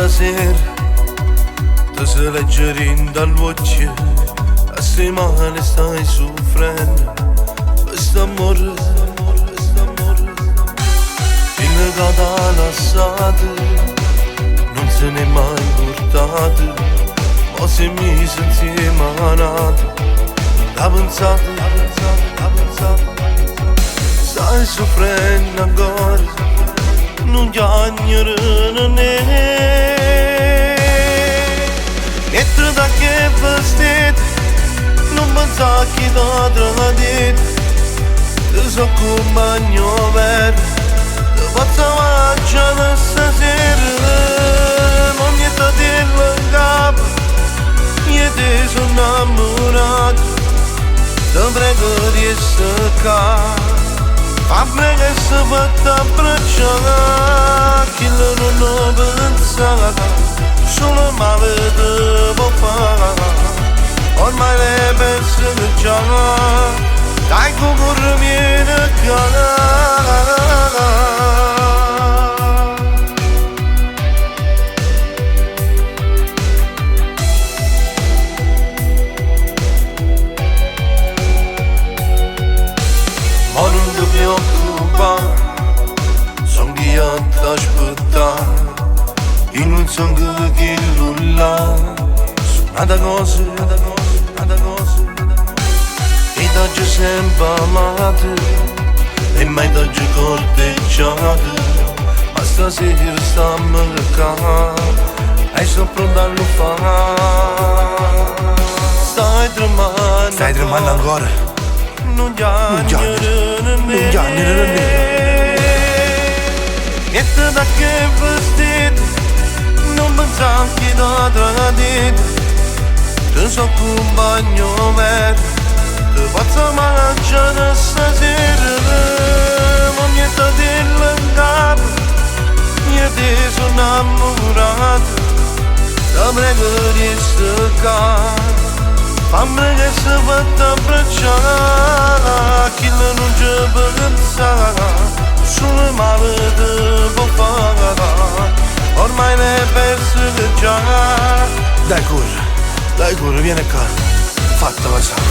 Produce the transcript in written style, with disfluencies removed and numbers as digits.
stasera ti sei leggeri dal voce, a settimane stai soffrendo quest'amore, fino che t'ha lasciato non se n'è mai portato, ma se mi senti emanato l'ha pensato, stai soffrendo ancora, non chiagnere non è. Mentre da che vestito, non pensa che t'ha tradito, ti so compagno vero, ti faccio mangiare stasera, non niente a dirlo in capo, io ti sono innamorato, ti prego di essere qua. Fammi che si fatta abbracciare, che non ho pensato, solo male ti può fare. Ormai le penso che già, dai cuore viene a chiamare. Ma non ti preoccupare, sono che io ti aspettare, io non so che nulla, nada cosa, e t'ho sempre amato, e mai t'ho corteggiato, ma stasera stiamo qua, e sono pronto a lo fare. Stai tremando ancora. Non chiagnere niente da che vestito, non pensare che t'ha tradito, ti so compagno vero, ti faccio mangiare stasera, non niente a dirlo in capo, io ti sono innamorato, ti prego di essere qua. Fammi che si fatta abbracciare, chi non ci pensa, solo male ti può fare. Ormai ne penso che già. Dai corre, vieni qua, fatta passare.